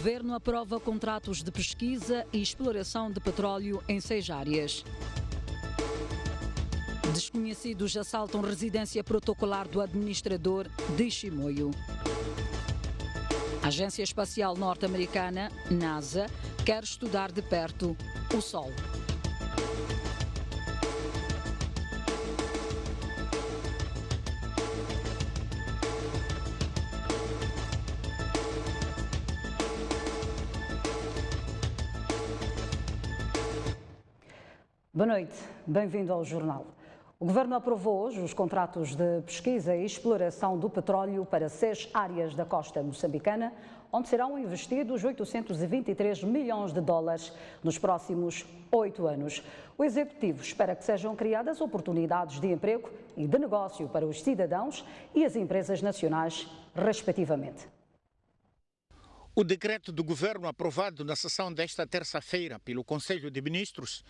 Governo aprova contratos de pesquisa e exploração de petróleo em 6 áreas. Desconhecidos assaltam residência protocolar do administrador de Chimoio. A Agência Espacial Norte-Americana, NASA, quer estudar de perto o Sol. Boa noite, bem-vindo ao Jornal. O Governo aprovou hoje os contratos de pesquisa e exploração do petróleo para 6 áreas da costa moçambicana, onde serão investidos 823 milhões de dólares nos próximos 8 anos. O Executivo espera que sejam criadas oportunidades de emprego e de negócio para os cidadãos e as empresas nacionais, respectivamente. O decreto do Governo aprovado na sessão desta terça-feira pelo Conselho de Ministros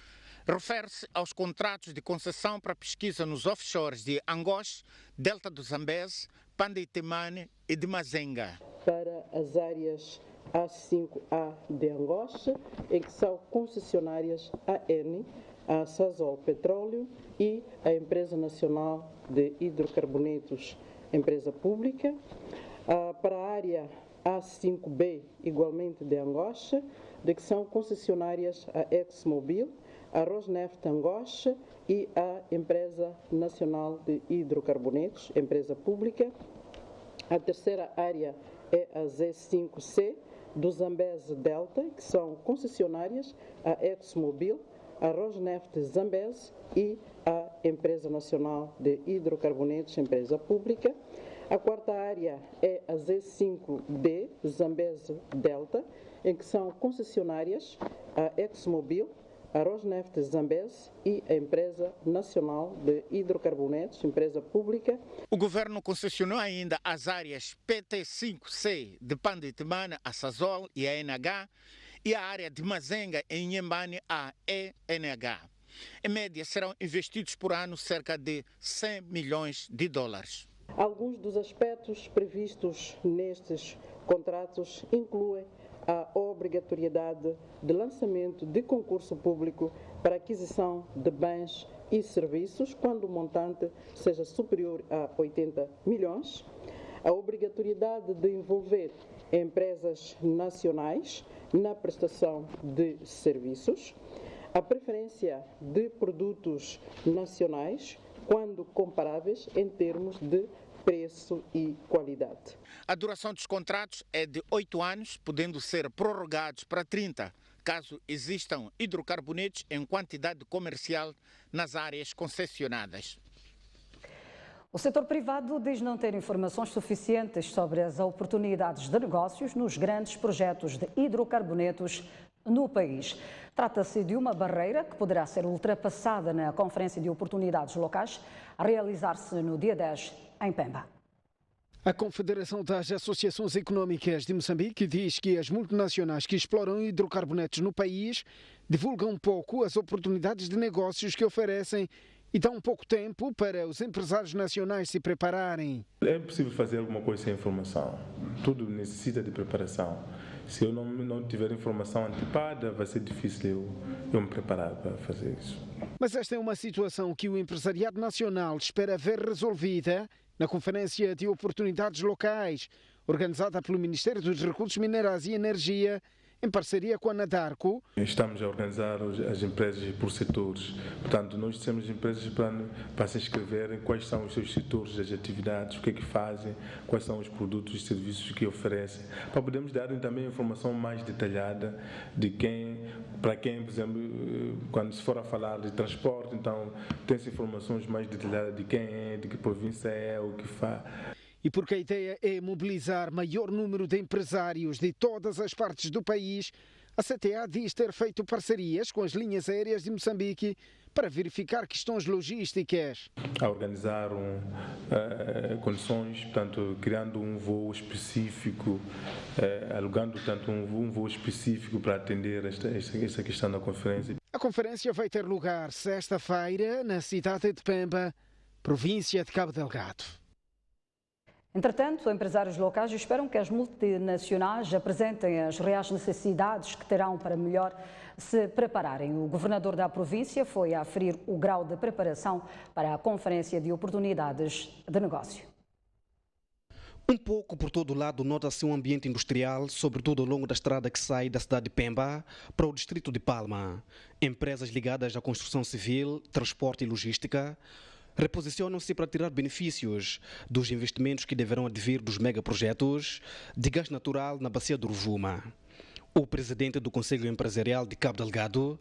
refere-se aos contratos de concessão para pesquisa nos offshores de Angoche, Delta do Zambeze, Pandeitemane e de Mazenga. Para as áreas A5A de Angoche, em que são concessionárias a Eni, a Sasol Petróleo e a Empresa Nacional de Hidrocarbonetos, empresa pública. Para a área A5B, igualmente de Angoche, de que são concessionárias a ExxonMobil, a Rosneft Angoche e a Empresa Nacional de Hidrocarbonetos, empresa pública. A terceira área é a Z5C, do Zambeze Delta, que são concessionárias a ExxonMobil, a Rosneft Zambeze e a Empresa Nacional de Hidrocarbonetos, empresa pública. A quarta área é a Z5D, Zambeze Delta, em que são concessionárias a ExxonMobil, a Rosneft Zambeze e a Empresa Nacional de Hidrocarbonetos, empresa pública. O Governo concessionou ainda as áreas PT5C de Pandeitemane, a Sasol e a NH, e a área de Mazenga em Inhambane, a ENH. Em média, serão investidos por ano cerca de 100 milhões de dólares. Alguns dos aspectos previstos nestes contratos incluem a obrigatoriedade de lançamento de concurso público para aquisição de bens e serviços quando o montante seja superior a 80 milhões, a obrigatoriedade de envolver empresas nacionais na prestação de serviços, a preferência de produtos nacionais quando comparáveis em termos de preço e qualidade. A duração dos contratos é de 8 anos, podendo ser prorrogados para 30, caso existam hidrocarbonetos em quantidade comercial nas áreas concessionadas. O setor privado diz não ter informações suficientes sobre as oportunidades de negócios nos grandes projetos de hidrocarbonetos no país. Trata-se de uma barreira que poderá ser ultrapassada na Conferência de Oportunidades Locais, a realizar-se no dia 10 em Pemba. A Confederação das Associações Económicas de Moçambique diz que as multinacionais que exploram hidrocarbonetos no país divulgam pouco as oportunidades de negócios que oferecem e dão pouco tempo para os empresários nacionais se prepararem. É impossível fazer alguma coisa sem informação. Tudo necessita de preparação. Se eu não tiver informação antecipada, vai ser difícil eu me preparar para fazer isso. Mas esta é uma situação que o empresariado nacional espera ver resolvida na Conferência de Oportunidades Locais, organizada pelo Ministério dos Recursos Minerais e Energia, em parceria com a Anadarko. Estamos a organizar as empresas por setores. Portanto, nós temos as empresas para se inscreverem quais são os seus setores, as atividades, o que é que fazem, quais são os produtos e serviços que oferecem, para podermos dar também informação mais detalhada de para quem, por exemplo, quando se for a falar de transporte, então tem-se informações mais detalhadas de quem é, de que província é, o que faz. E porque a ideia é mobilizar maior número de empresários de todas as partes do país, a CTA diz ter feito parcerias com as linhas aéreas de Moçambique para verificar questões logísticas. A organizar condições, portanto, criando um voo específico, alugando tanto um voo específico para atender esta questão da conferência. A conferência vai ter lugar sexta-feira na cidade de Pemba, província de Cabo Delgado. Entretanto, empresários locais esperam que as multinacionais apresentem as reais necessidades que terão para melhor se prepararem. O governador da província foi a aferir o grau de preparação para a Conferência de Oportunidades de Negócio. Um pouco por todo lado nota-se um ambiente industrial, sobretudo ao longo da estrada que sai da cidade de Pemba para o distrito de Palma. Empresas ligadas à construção civil, transporte e logística reposicionam-se para tirar benefícios dos investimentos que deverão advir dos megaprojetos de gás natural na bacia do Rovuma. O presidente do Conselho Empresarial de Cabo Delgado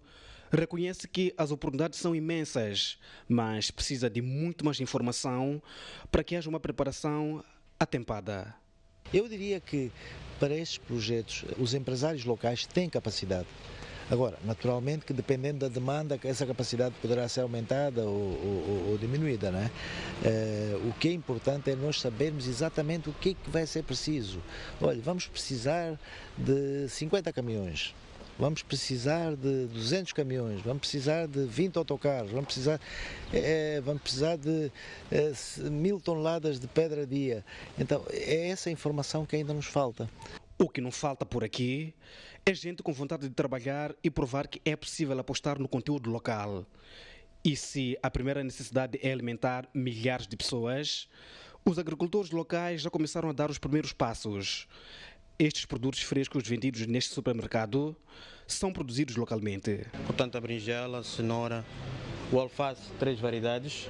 reconhece que as oportunidades são imensas, mas precisa de muito mais informação para que haja uma preparação atempada. Eu diria que para estes projetos os empresários locais têm capacidade. Agora, naturalmente que dependendo da demanda, essa capacidade poderá ser aumentada ou diminuída, não é? O que é importante é nós sabermos exatamente o que é que vai ser preciso. Olha, vamos precisar de 50 caminhões, vamos precisar de 200 caminhões, vamos precisar de 20 autocarros, vamos precisar de 1000 toneladas de pedra dia. Então, é essa informação que ainda nos falta. O que não falta por aqui é gente com vontade de trabalhar e provar que é possível apostar no conteúdo local. E se a primeira necessidade é alimentar milhares de pessoas, os agricultores locais já começaram a dar os primeiros passos. Estes produtos frescos vendidos neste supermercado são produzidos localmente. Portanto, a berinjela, cenoura, o alface, 3 variedades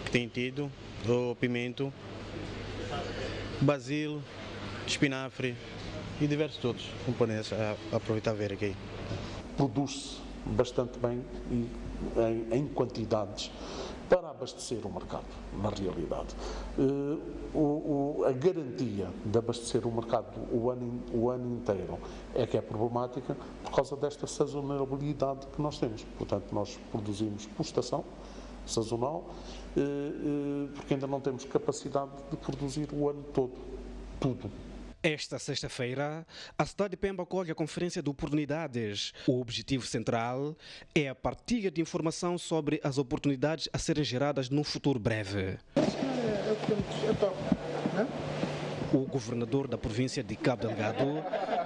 que tem tido, o pimento, basil, espinafre e diversos outros, como podem aproveitar a ver aqui. Produz-se bastante bem e em quantidades para abastecer o mercado, na realidade. A garantia de abastecer o mercado o ano inteiro é que é problemática por causa desta sazonalidade que nós temos. Portanto, nós produzimos por estação, sazonal, porque ainda não temos capacidade de produzir o ano todo, tudo. Esta sexta-feira, a cidade de Pemba acolhe a Conferência de Oportunidades. O objetivo central é a partilha de informação sobre as oportunidades a serem geradas num futuro breve. O governador da província de Cabo Delgado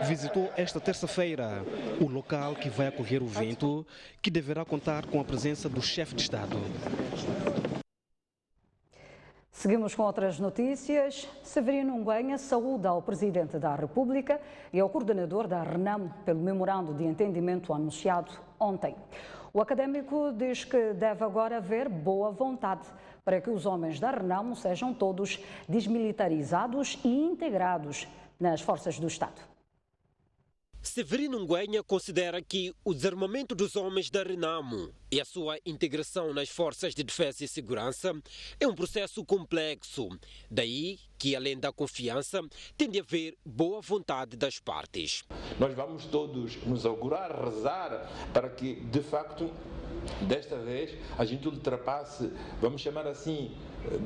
visitou esta terça-feira o local que vai acolher o evento, que deverá contar com a presença do chefe de Estado. Seguimos com outras notícias. Severino Ngwenha saúda ao Presidente da República e ao coordenador da RENAM pelo memorando de entendimento anunciado ontem. O académico diz que deve agora haver boa vontade para que os homens da RENAM sejam todos desmilitarizados e integrados nas forças do Estado. Severino Ngwenha considera que o desarmamento dos homens da RENAMO e a sua integração nas forças de defesa e segurança é um processo complexo. Daí que, além da confiança, tem de haver boa vontade das partes. Nós vamos todos nos augurar, rezar para que, de facto, desta vez a gente ultrapasse, vamos chamar assim,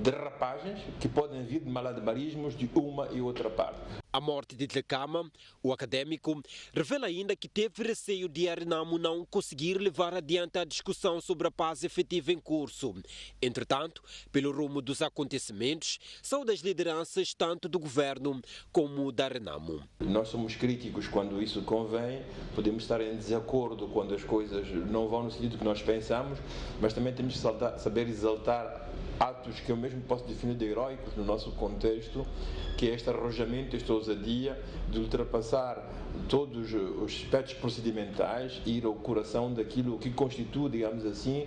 derrapagens que podem vir de malabarismos de uma e outra parte. A morte de Tlekama, o académico, revela ainda que teve receio de a RENAMO não conseguir levar adiante a discussão sobre a paz efetiva em curso. Entretanto, pelo rumo dos acontecimentos, são das lideranças tanto do governo como da RENAMO. Nós somos críticos quando isso convém, podemos estar em desacordo quando as coisas não vão no sentido que nós pensamos, mas também temos que saber exaltar atos que eu mesmo posso definir de heróicos no nosso contexto, que é este arrojamento, esta ousadia de ultrapassar todos os aspectos procedimentais e ir ao coração daquilo que constitui, digamos assim,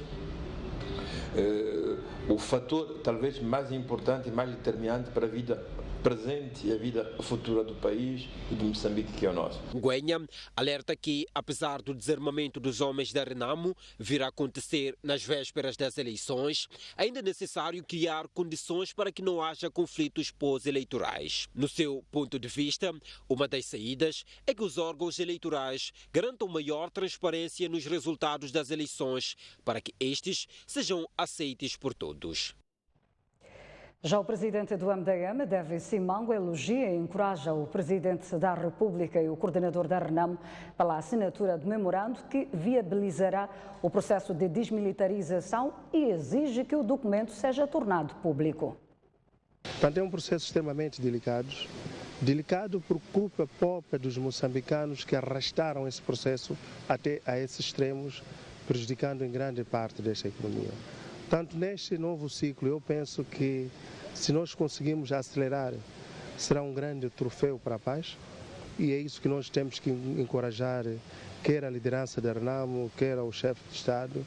o fator talvez mais importante e mais determinante para a vida presente e a vida futura do país e de Moçambique, que é o nosso. Ngwenha alerta que, apesar do desarmamento dos homens da RENAMO vir a acontecer nas vésperas das eleições, ainda é necessário criar condições para que não haja conflitos pós-eleitorais. No seu ponto de vista, uma das saídas é que os órgãos eleitorais garantam maior transparência nos resultados das eleições para que estes sejam aceitos por todos. Já o presidente do MDM, David Simango, elogia e encoraja o presidente da República e o coordenador da RENAM pela assinatura de memorando que viabilizará o processo de desmilitarização e exige que o documento seja tornado público. Portanto, é um processo extremamente delicado por culpa própria dos moçambicanos que arrastaram esse processo até a esses extremos, prejudicando em grande parte desta economia. Portanto, neste novo ciclo, eu penso que se nós conseguimos acelerar, será um grande troféu para a paz, e é isso que nós temos que encorajar, quer a liderança da RENAMO, quer o chefe de Estado,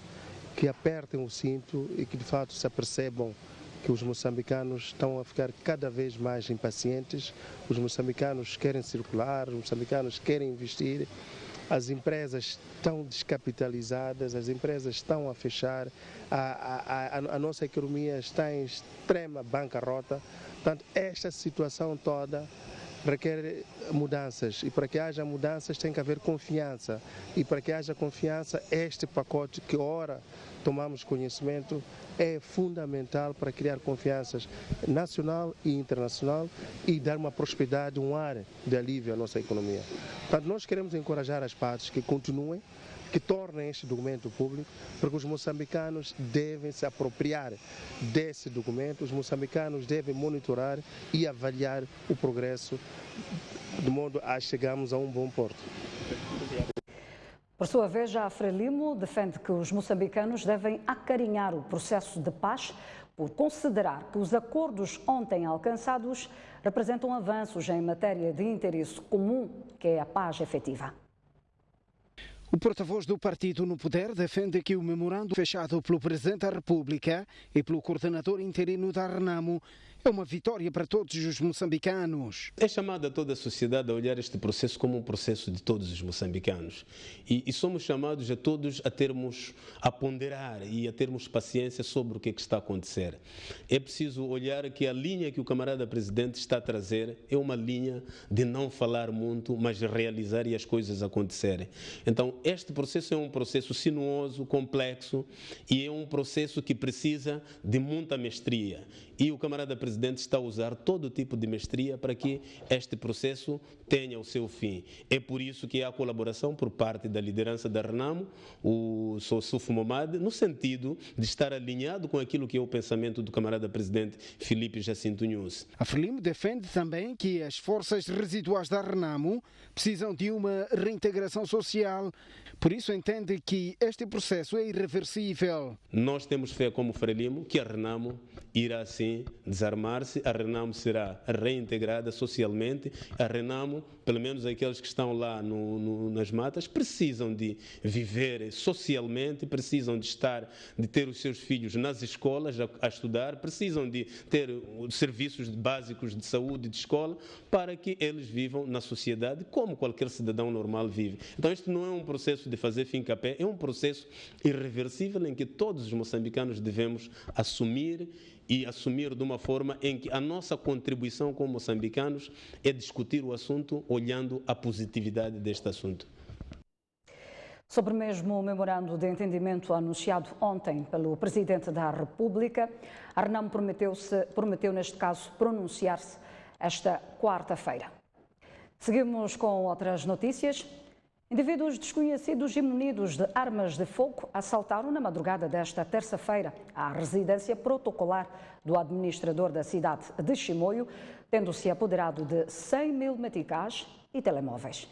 que apertem o cinto e que de fato se apercebam que os moçambicanos estão a ficar cada vez mais impacientes, os moçambicanos querem circular, os moçambicanos querem investir, as empresas estão descapitalizadas, as empresas estão a fechar, a nossa economia está em extrema bancarrota. Portanto, esta situação toda requer mudanças, e para que haja mudanças tem que haver confiança, e para que haja confiança, este pacote que ora tomamos conhecimento é fundamental para criar confianças nacional e internacional e dar uma prosperidade, um ar de alívio à nossa economia. Portanto, nós queremos encorajar as partes que continuem, que tornem este documento público, porque os moçambicanos devem se apropriar desse documento, os moçambicanos devem monitorar e avaliar o progresso, de modo a chegarmos a um bom porto. Por sua vez, a Frelimo defende que os moçambicanos devem acarinhar o processo de paz por considerar que os acordos ontem alcançados representam avanços em matéria de interesse comum, que é a paz efetiva. O porta-voz do partido no poder defende que o memorando fechado pelo Presidente da República e pelo coordenador interino da RENAMO é uma vitória para todos os moçambicanos. É chamada toda a sociedade a olhar este processo como um processo de todos os moçambicanos. E somos chamados a todos a ponderar e a termos paciência sobre o que está a acontecer. É preciso olhar que a linha que o camarada Presidente está a trazer é uma linha de não falar muito, mas realizar e as coisas acontecerem. Então, este processo é um processo sinuoso, complexo, e é um processo que precisa de muita mestria. E o camarada Presidente está a usar todo tipo de mestria para que este processo tenha o seu fim. É por isso que há colaboração por parte da liderança da RENAMO, o Sossuf Momad, no sentido de estar alinhado com aquilo que é o pensamento do camarada Presidente Filipe Jacinto Nunes. A Frelimo defende também que as forças residuais da RENAMO precisam de uma reintegração social. Por isso entende que este processo é irreversível. Nós temos fé como Frelimo que a RENAMO irá sim desarmar-se, a RENAMO será reintegrada socialmente, a RENAMO, pelo menos aqueles que estão lá nas matas, precisam de viver socialmente, precisam de ter os seus filhos nas escolas a estudar, precisam de ter serviços básicos de saúde, de escola, para que eles vivam na sociedade como qualquer cidadão normal vive. Então isto não é um processo de fazer fim-capé, é um processo irreversível em que todos os moçambicanos devemos assumir de uma forma em que a nossa contribuição como moçambicanos é discutir o assunto olhando a positividade deste assunto. Sobre o mesmo memorando de entendimento anunciado ontem pelo Presidente da República, a RENAMO prometeu neste caso pronunciar-se esta quarta-feira. Seguimos com outras notícias. Indivíduos desconhecidos e munidos de armas de fogo assaltaram na madrugada desta terça-feira a residência protocolar do administrador da cidade de Chimoio, tendo-se apoderado de 100 mil meticais e telemóveis.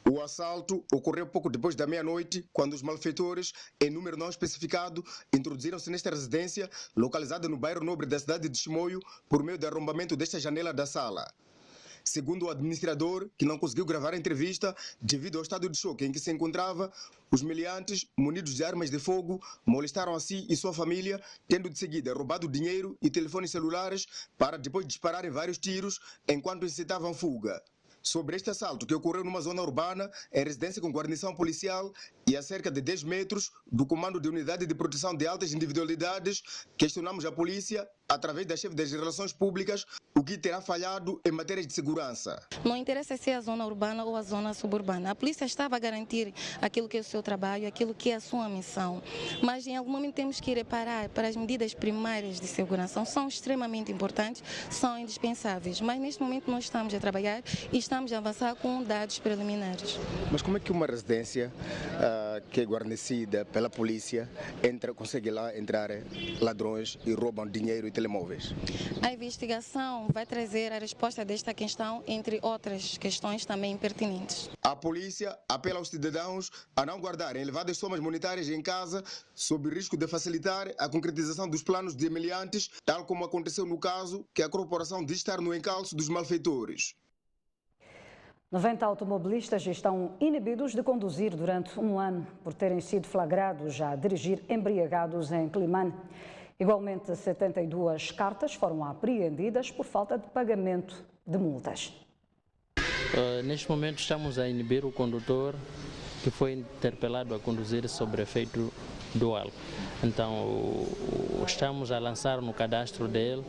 O assalto ocorreu pouco depois da meia-noite, quando os malfeitores, em número não especificado, introduziram-se nesta residência, localizada no bairro Nobre da cidade de Chimoio, por meio do arrombamento desta janela da sala. Segundo o administrador, que não conseguiu gravar a entrevista devido ao estado de choque em que se encontrava, os meliantes, munidos de armas de fogo, molestaram a si e sua família, tendo de seguida roubado dinheiro e telefones celulares para depois dispararem vários tiros enquanto incitavam fuga. Sobre este assalto, que ocorreu numa zona urbana, em residência com guarnição policial e a cerca de 10 metros do Comando de Unidade de Proteção de Altas Individualidades, questionamos a polícia, através da chefe das relações públicas, o que terá falhado em matéria de segurança. Não interessa se é a zona urbana ou a zona suburbana. A polícia estava a garantir aquilo que é o seu trabalho, aquilo que é a sua missão. Mas em algum momento temos que reparar para as medidas primárias de segurança. São extremamente importantes, são indispensáveis. Mas neste momento nós estamos a trabalhar e estamos a avançar com dados preliminares. Mas como é que uma residência que é guarnecida pela polícia, consegue lá entrar ladrões e roubam dinheiro e telemóveis. A investigação vai trazer a resposta desta questão, entre outras questões também pertinentes. A polícia apela aos cidadãos a não guardarem elevadas somas monetárias em casa, sob risco de facilitar a concretização dos planos de meliantes, tal como aconteceu no caso que a corporação diz estar no encalço dos malfeitores. 90 automobilistas estão inibidos de conduzir durante um ano por terem sido flagrados a dirigir embriagados em Climane. Igualmente, 72 cartas foram apreendidas por falta de pagamento de multas. Neste momento estamos a inibir o condutor que foi interpelado a conduzir sob efeito do álcool. Então, estamos a lançar no cadastro dele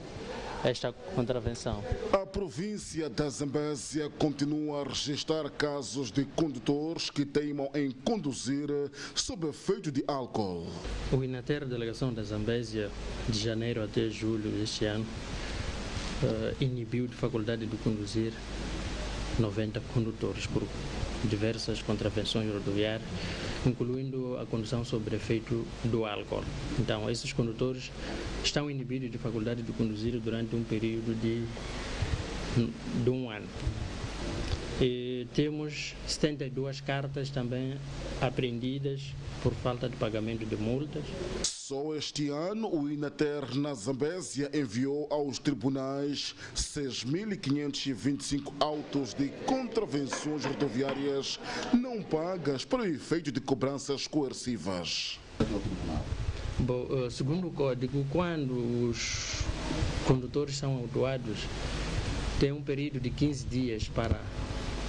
esta contravenção. A província da Zambésia continua a registrar casos de condutores que teimam em conduzir sob efeito de álcool. O INATER, Delegação da Zambésia, de janeiro até julho deste ano, inibiu de faculdade de conduzir 90 condutores por diversas contravenções rodoviárias, incluindo a condução sob efeito do álcool. Então, esses condutores estão inibidos de faculdade de conduzir durante um período de um ano. E temos 72 cartas também apreendidas por falta de pagamento de multas. Só este ano, o INATER na Zambésia enviou aos tribunais 6.525 autos de contravenções rodoviárias não pagas para o efeito de cobranças coercivas. Bom, segundo o Código, quando os condutores são autuados, tem um período de 15 dias para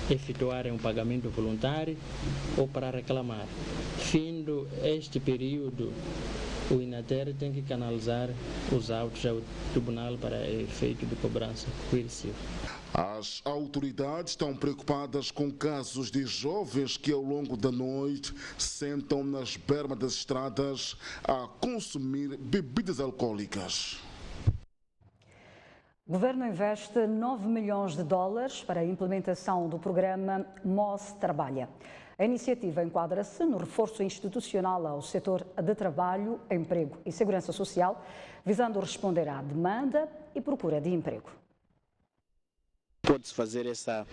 efetuarem um pagamento voluntário ou para reclamar. Findo este período, o INATER tem que canalizar os autos ao tribunal para efeito de cobrança coerciva. As autoridades estão preocupadas com casos de jovens que ao longo da noite sentam nas bermas das estradas a consumir bebidas alcoólicas. O governo investe US$9 milhões para a implementação do programa MOS Trabalha. A iniciativa enquadra-se no reforço institucional ao setor de trabalho, emprego e segurança social, visando responder à demanda e procura de emprego. Pode-se fazer essa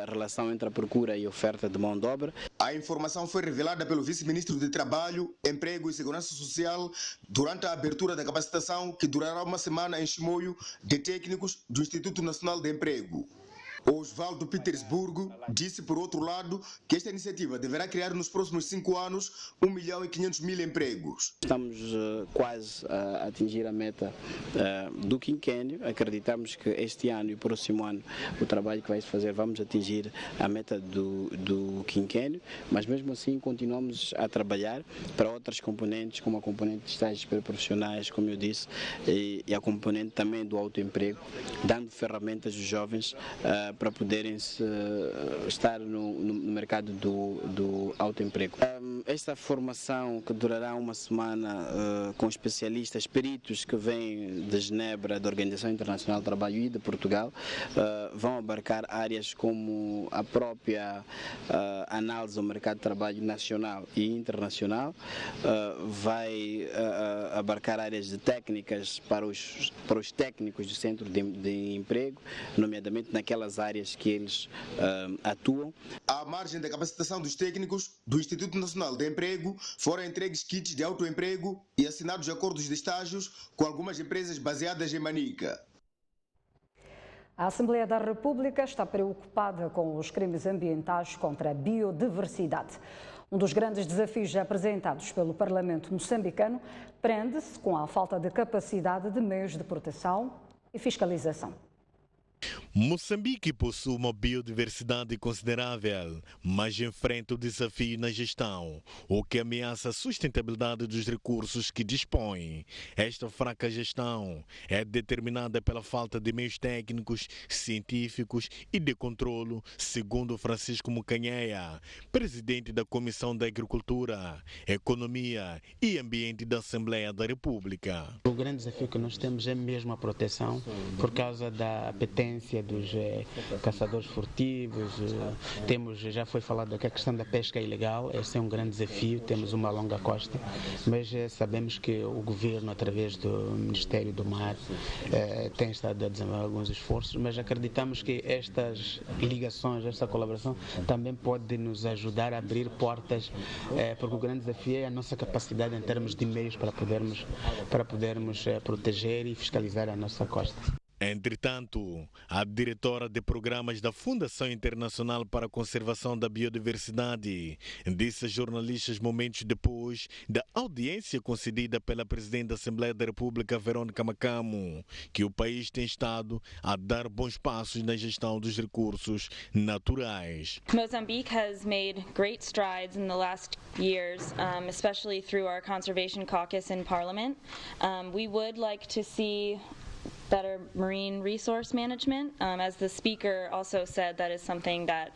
relação entre a procura e a oferta de mão de obra. A informação foi revelada pelo vice-ministro de Trabalho, Emprego e Segurança Social durante a abertura da capacitação que durará uma semana em Chimoio de técnicos do Instituto Nacional de Emprego. Osvaldo Petersburgo disse, por outro lado, que esta iniciativa deverá criar nos próximos 5 anos 1.500.000 empregos. Estamos quase a atingir a meta do quinquênio. Acreditamos que este ano e o próximo ano o trabalho que vai se fazer, vamos atingir a meta do quinquênio, mas mesmo assim continuamos a trabalhar para outras componentes, como a componente de estágios pré-profissionais, como eu disse, e a componente também do autoemprego, dando ferramentas aos jovens para poderem estar no mercado do autoemprego. Esta formação, que durará uma semana com especialistas, peritos que vêm de Genebra, da Organização Internacional do Trabalho e de Portugal, vão abarcar áreas como a própria análise do mercado de trabalho nacional e internacional, vai abarcar áreas de técnicas para os técnicos do centro de emprego, nomeadamente naquelas áreas que eles atuam. À margem da capacitação dos técnicos do Instituto Nacional de Emprego, foram entregues kits de autoemprego e assinados acordos de estágios com algumas empresas baseadas em Manica. A Assembleia da República está preocupada com os crimes ambientais contra a biodiversidade. Um dos grandes desafios apresentados pelo Parlamento moçambicano prende-se com a falta de capacidade de meios de proteção e fiscalização. Moçambique possui uma biodiversidade considerável, mas enfrenta o desafio na gestão, o que ameaça a sustentabilidade dos recursos que dispõe. Esta fraca gestão é determinada pela falta de meios técnicos, científicos e de controlo, segundo Francisco Mucanheia, presidente da Comissão da Agricultura, Economia e Ambiente da Assembleia da República. O grande desafio que nós temos é mesmo a proteção, por causa da apetência dos caçadores furtivos, já foi falado aqui a questão da pesca ilegal. Esse é um grande desafio, temos uma longa costa, mas sabemos que o governo, através do Ministério do Mar, tem estado a desenvolver alguns esforços, mas acreditamos que estas ligações, esta colaboração também pode nos ajudar a abrir portas, porque o grande desafio é a nossa capacidade em termos de meios para podermos proteger e fiscalizar a nossa costa. Entretanto, a diretora de programas da Fundação Internacional para a Conservação da Biodiversidade disse a jornalistas momentos depois da audiência concedida pela Presidente da Assembleia da República, Verônica Macamo, que o país tem estado a dar bons passos na gestão dos recursos naturais. Mozambique has made great strides in the last years, especially through our Conservation Caucus in Parliament. We would like to see better marine resource management. As the Speaker also said, that is something that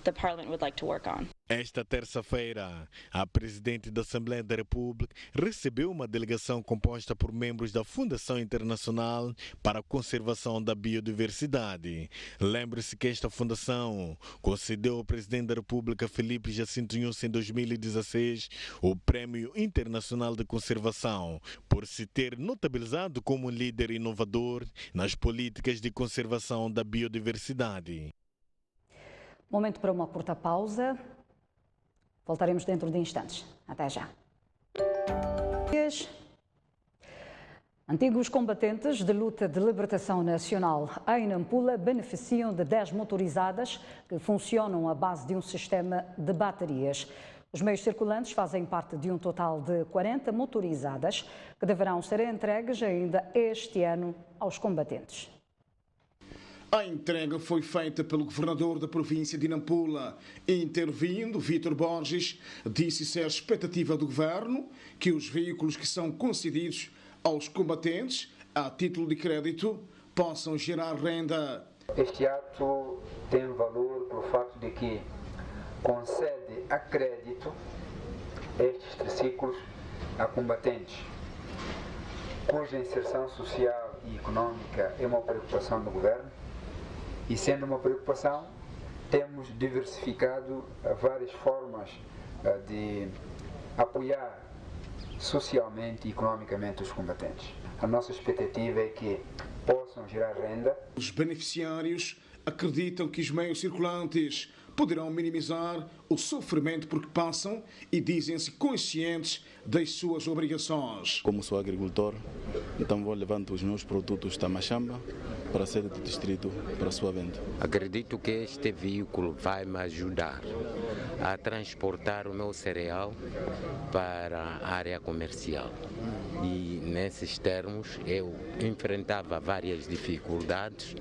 the Parliament would like to work on. Esta terça-feira, a Presidente da Assembleia da República recebeu uma delegação composta por membros da Fundação Internacional para a Conservação da Biodiversidade. Lembre-se que esta fundação concedeu ao Presidente da República, Filipe Jacinto Nyusi, em 2016, o Prêmio Internacional de Conservação, por se ter notabilizado como um líder inovador nas políticas de conservação da biodiversidade. Momento para uma curta pausa. Voltaremos dentro de instantes. Até já. Antigos combatentes de luta de libertação nacional em Nampula beneficiam de 10 motorizadas que funcionam à base de um sistema de baterias. Os meios circulantes fazem parte de um total de 40 motorizadas que deverão ser entregues ainda este ano aos combatentes. A entrega foi feita pelo governador da província de Nampula. Intervindo, Vítor Borges disse ser a expectativa do governo que os veículos que são concedidos aos combatentes a título de crédito possam gerar renda. Este ato tem valor pelo fato de que concede a crédito estes triciclos a combatentes, cuja inserção social e econômica é uma preocupação do governo. E sendo uma preocupação, temos diversificado várias formas de apoiar socialmente e economicamente os combatentes. A nossa expectativa é que possam gerar renda. Os beneficiários acreditam que os meios circulantes poderão minimizar o sofrimento porque passam e dizem-se conscientes das suas obrigações. Como sou agricultor, então vou levar os meus produtos da Machamba para a sede do distrito para a sua venda. Acredito que este veículo vai me ajudar a transportar o meu cereal para a área comercial. E nesses termos eu enfrentava várias dificuldades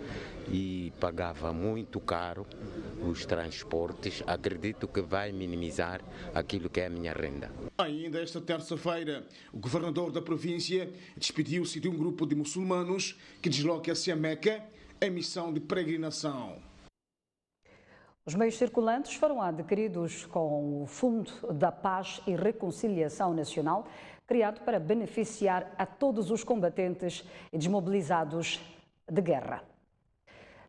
e pagava muito caro os transportes. Acredito que vai minimizar aquilo que é a minha renda. Ainda esta terça-feira, o governador da província despediu-se de um grupo de muçulmanos que desloca-se a Meca em missão de peregrinação. Os meios circulantes foram adquiridos com o Fundo da Paz e Reconciliação Nacional, criado para beneficiar a todos os combatentes e desmobilizados de guerra.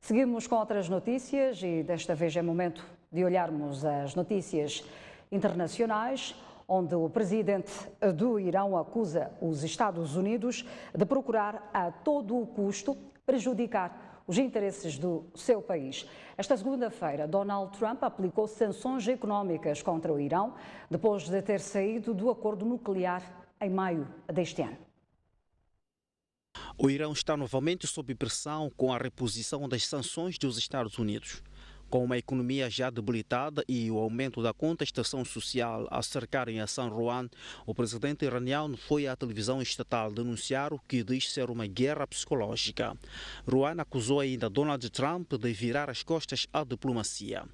Seguimos com outras notícias e desta vez é momento de olharmos as notícias internacionais, onde o presidente do Irão acusa os Estados Unidos de procurar a todo o custo prejudicar os interesses do seu país. Esta segunda-feira, Donald Trump aplicou sanções económicas contra o Irão depois de ter saído do acordo nuclear em maio deste ano. O Irão está novamente sob pressão com a reposição das sanções dos Estados Unidos. Com uma economia já debilitada e o aumento da contestação social a cercarem a San Juan, o presidente iraniano foi à televisão estatal denunciar o que diz ser uma guerra psicológica. Juan acusou ainda Donald Trump de virar as costas à diplomacia.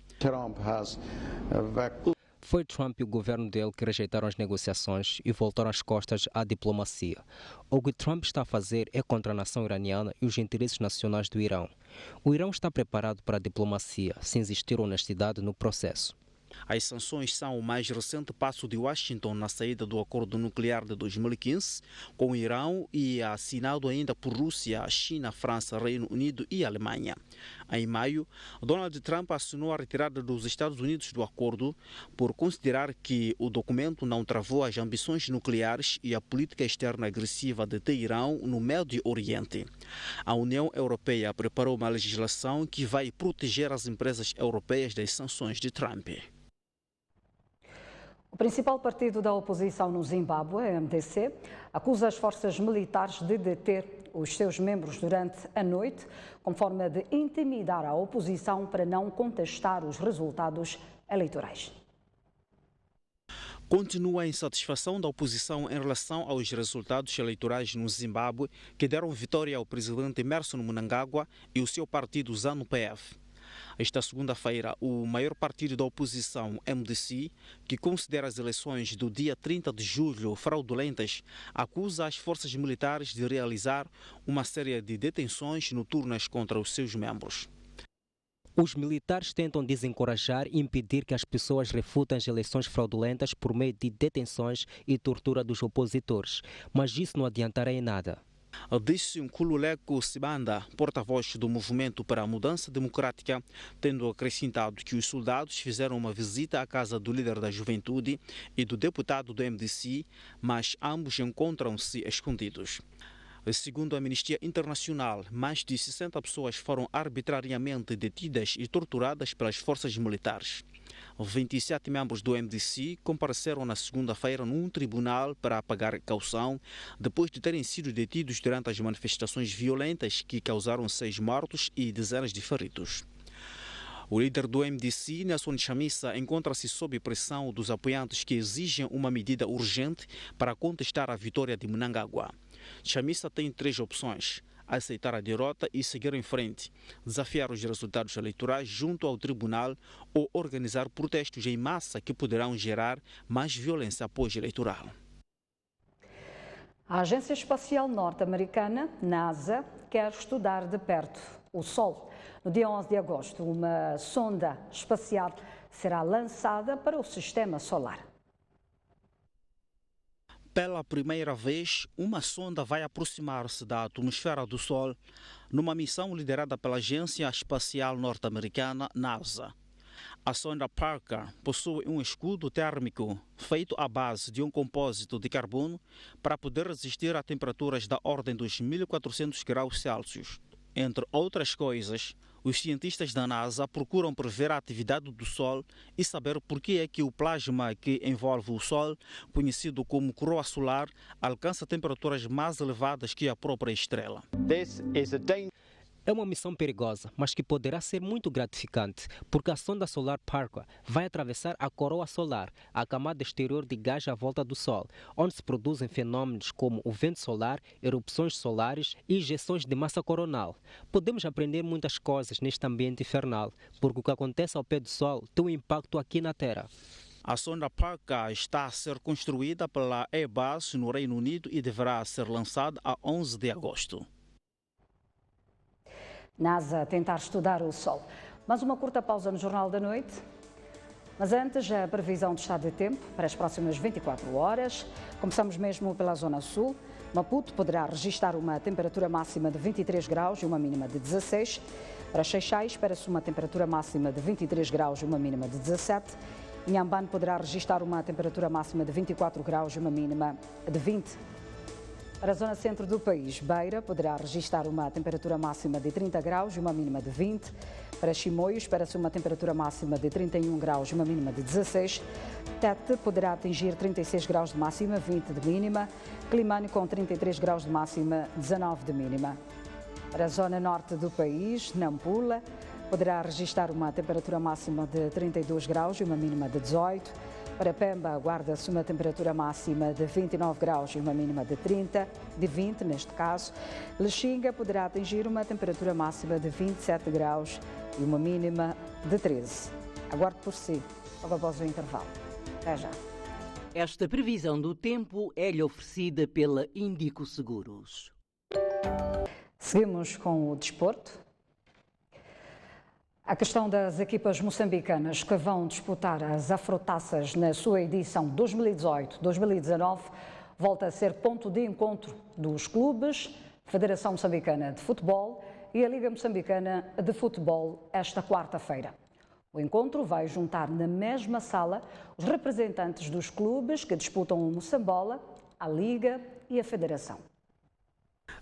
Foi Trump e o governo dele que rejeitaram as negociações e voltaram as costas à diplomacia. O que Trump está a fazer é contra a nação iraniana e os interesses nacionais do Irão. O Irão está preparado para a diplomacia, se existir honestidade no processo. As sanções são o mais recente passo de Washington na saída do acordo nuclear de 2015 com o Irão e assinado ainda por Rússia, China, França, Reino Unido e Alemanha. Em maio, Donald Trump assinou a retirada dos Estados Unidos do acordo por considerar que o documento não travou as ambições nucleares e a política externa agressiva de Teherão no Médio Oriente. A União Europeia preparou uma legislação que vai proteger as empresas europeias das sanções de Trump. O principal partido da oposição no Zimbábue, a MDC, acusa as forças militares de deter os seus membros durante a noite, como forma de intimidar a oposição para não contestar os resultados eleitorais. Continua a insatisfação da oposição em relação aos resultados eleitorais no Zimbábue, que deram vitória ao presidente Emmerson Mnangagwa e o seu partido ZANU-PF. Esta segunda-feira, o maior partido da oposição, MDC, que considera as eleições do dia 30 de julho fraudulentas, acusa as forças militares de realizar uma série de detenções noturnas contra os seus membros. Os militares tentam desencorajar e impedir que as pessoas refutem as eleições fraudulentas por meio de detenções e tortura dos opositores, mas isso não adiantará em nada. Disse Nkululeko Sibanda, porta-voz do Movimento para a Mudança Democrática, tendo acrescentado que os soldados fizeram uma visita à casa do líder da juventude e do deputado do MDC, mas ambos encontram-se escondidos. Segundo a Amnistia Internacional, mais de 60 pessoas foram arbitrariamente detidas e torturadas pelas forças militares. 27 membros do MDC compareceram na segunda-feira num tribunal para pagar caução depois de terem sido detidos durante as manifestações violentas que causaram 6 mortos e dezenas de feridos. O líder do MDC, Nelson Chamisa, encontra-se sob pressão dos apoiantes que exigem uma medida urgente para contestar a vitória de Mnangagwa. Chamisa tem 3 opções: aceitar a derrota e seguir em frente, desafiar os resultados eleitorais junto ao tribunal ou organizar protestos em massa que poderão gerar mais violência pós-eleitoral. A Agência Espacial Norte-Americana, NASA, quer estudar de perto o Sol. No dia 11 de agosto, uma sonda espacial será lançada para o Sistema Solar. Pela primeira vez, uma sonda vai aproximar-se da atmosfera do Sol numa missão liderada pela Agência Espacial Norte-Americana, NASA. A sonda Parker possui um escudo térmico feito à base de um compósito de carbono para poder resistir a temperaturas da ordem dos 1400 graus Celsius. Entre outras coisas, os cientistas da NASA procuram prever a atividade do Sol e saber por que é que o plasma que envolve o Sol, conhecido como coroa solar, alcança temperaturas mais elevadas que a própria estrela. É uma missão perigosa, mas que poderá ser muito gratificante, porque a sonda solar Parker vai atravessar a coroa solar, a camada exterior de gás à volta do Sol, onde se produzem fenômenos como o vento solar, erupções solares e injeções de massa coronal. Podemos aprender muitas coisas neste ambiente infernal, porque o que acontece ao pé do Sol tem um impacto aqui na Terra. A sonda Parker está a ser construída pela Airbus no Reino Unido e deverá ser lançada a 11 de agosto. NASA a tentar estudar o Sol. Mas uma curta pausa no Jornal da Noite. Mas antes, a previsão do estado de tempo para as próximas 24 horas. Começamos mesmo pela Zona Sul. Maputo poderá registrar uma temperatura máxima de 23 graus e uma mínima de 16. Para Seixais, espera-se uma temperatura máxima de 23 graus e uma mínima de 17. Inhambane poderá registrar uma temperatura máxima de 24 graus e uma mínima de 20. Para a zona centro do país, Beira poderá registrar uma temperatura máxima de 30 graus e uma mínima de 20. Para Chimoio, espera-se uma temperatura máxima de 31 graus e uma mínima de 16. Tete poderá atingir 36 graus de máxima, 20 de mínima. Climane com 33 graus de máxima, 19 de mínima. Para a zona norte do país, Nampula poderá registrar uma temperatura máxima de 32 graus e uma mínima de 18. Para Pemba, aguarda-se uma temperatura máxima de 29 graus e uma mínima de 20 neste caso. Lexinga poderá atingir uma temperatura máxima de 27 graus e uma mínima de 13. Aguarde por si, logo após o intervalo. Até já. Esta previsão do tempo é-lhe oferecida pela Índico Seguros. Seguimos com o desporto. A questão das equipas moçambicanas que vão disputar as Afrotaças na sua edição 2018-2019 volta a ser ponto de encontro dos clubes, Federação Moçambicana de Futebol e a Liga Moçambicana de Futebol esta quarta-feira. O encontro vai juntar na mesma sala os representantes dos clubes que disputam o Moçambola, a Liga e a Federação.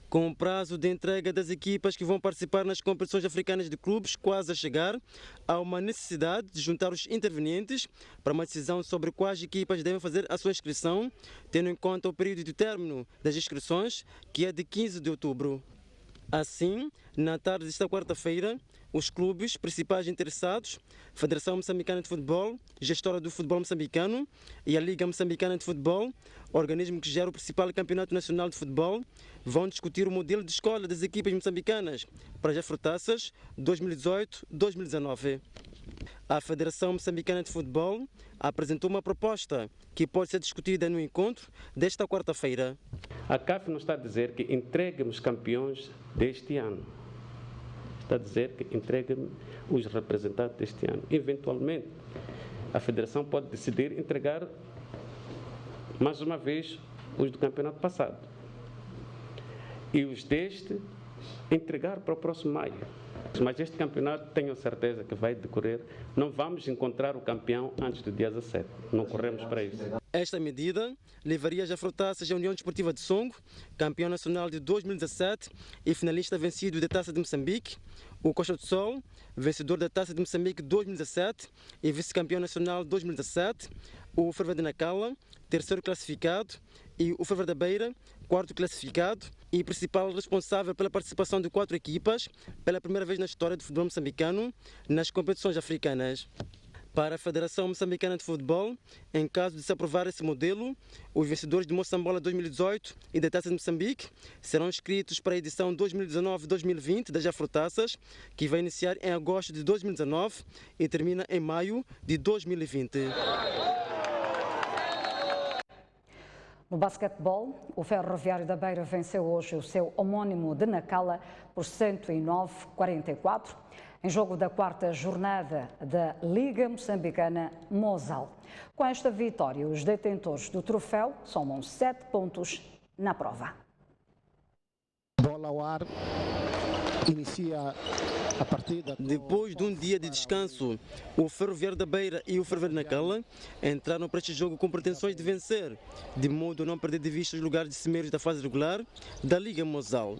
Com o prazo de entrega das equipas que vão participar nas competições africanas de clubes quase a chegar, há uma necessidade de juntar os intervenientes para uma decisão sobre quais equipas devem fazer a sua inscrição, tendo em conta o período de término das inscrições, que é de 15 de outubro. Assim, na tarde desta quarta-feira, os clubes principais interessados, Federação Moçambicana de Futebol, gestora do futebol moçambicano, e a Liga Moçambicana de Futebol, organismo que gera o principal campeonato nacional de futebol, vão discutir o modelo de escolha das equipas moçambicanas para as Afrotaças 2018-2019. A Federação Moçambicana de Futebol apresentou uma proposta que pode ser discutida no encontro desta quarta-feira. A CAF não está a dizer que entreguemos campeões deste ano. Está a dizer que entreguemos os representantes deste ano. Eventualmente, a Federação pode decidir entregar mais uma vez os do campeonato passado. E os deste entregar para o próximo maio. Mas este campeonato, tenho certeza que vai decorrer. Não vamos encontrar o campeão antes do dia 17. Não corremos para isso. Esta medida levaria as Afrotaças à União Desportiva de Songo, campeão nacional de 2017 e finalista vencido da Taça de Moçambique, o Costa do Sol, vencedor da Taça de Moçambique 2017 e vice-campeão nacional 2017, o Ferver de Nacala, terceiro classificado, e o Ferver da Beira, quarto classificado e principal responsável pela participação de 4 equipas pela primeira vez na história do futebol moçambicano nas competições africanas. Para a Federação Moçambicana de Futebol, em caso de se aprovar esse modelo, os vencedores de Moçambola 2018 e da Taça de Moçambique serão inscritos para a edição 2019-2020 das Afrotaças, que vai iniciar em agosto de 2019 e termina em maio de 2020. No basquetebol, o Ferroviário da Beira venceu hoje o seu homónimo de Nacala por 109-44, em jogo da quarta jornada da Liga Moçambicana Mozal. Com esta vitória, os detentores do troféu somam 7 pontos na prova. Bola ao ar, inicia a partida. Depois de um dia de descanso, o Ferroviário da Beira e o Ferroviário de Nacala entraram para este jogo com pretensões de vencer, de modo a não perder de vista os lugares de cimeiros da fase regular da Liga Mozal.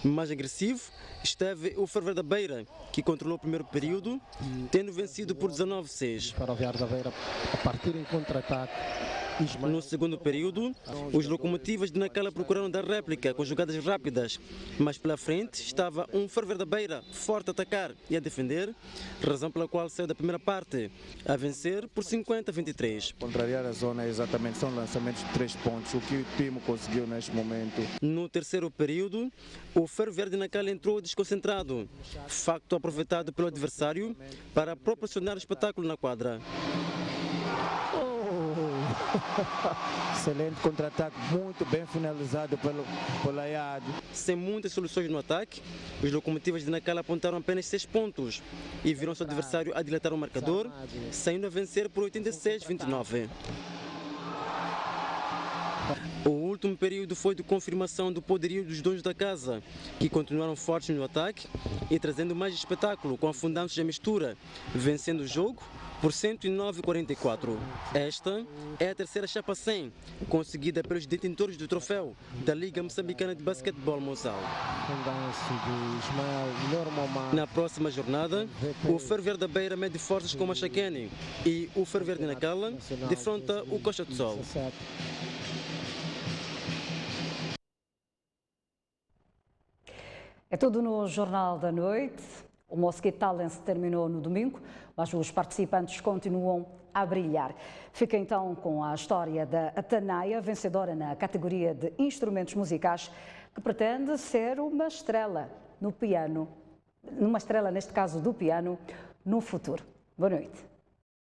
Mais agressivo esteve o Ferroviário da Beira, que controlou o primeiro período, tendo vencido por 19-6. Ferroviário da Beira a partir em contra-ataque. No segundo período, os Locomotivas de Nacala procuraram dar réplica com jogadas rápidas, mas pela frente estava um Ferroviário da Beira forte a atacar e a defender, razão pela qual saiu da primeira parte a vencer por 50-23. Contrariar a zona exatamente são lançamentos de 3 pontos, o que o time conseguiu neste momento. No terceiro período, o Ferroviário de Nacala entrou desconcentrado, facto aproveitado pelo adversário para proporcionar espetáculo na quadra. Excelente contra-ataque, muito bem finalizado pelo Ayado. Sem muitas soluções no ataque, os Locomotivas de Nacala apontaram apenas 6 pontos e viram seu adversário a dilatar o marcador, saindo a vencer por 86-29. O último período foi de confirmação do poderio dos donos da casa, que continuaram fortes no ataque e trazendo mais espetáculo com afundantes da mistura, vencendo o jogo por 109-44. Esta é a terceira chapa 100, conseguida pelos detentores do troféu da Liga Moçambicana de Basquetebol Mozal. Na próxima jornada, o Ferroviário da Beira mede forças com o Machaquene e o Ferroviário de Nacala defronta o Costa do Sol. É tudo no Jornal da Noite. O Mosquito Talent terminou no domingo, mas os participantes continuam a brilhar. Fica então com a história da Atanaia, vencedora na categoria de instrumentos musicais, que pretende ser uma estrela no piano, neste caso do piano, no futuro. Boa noite.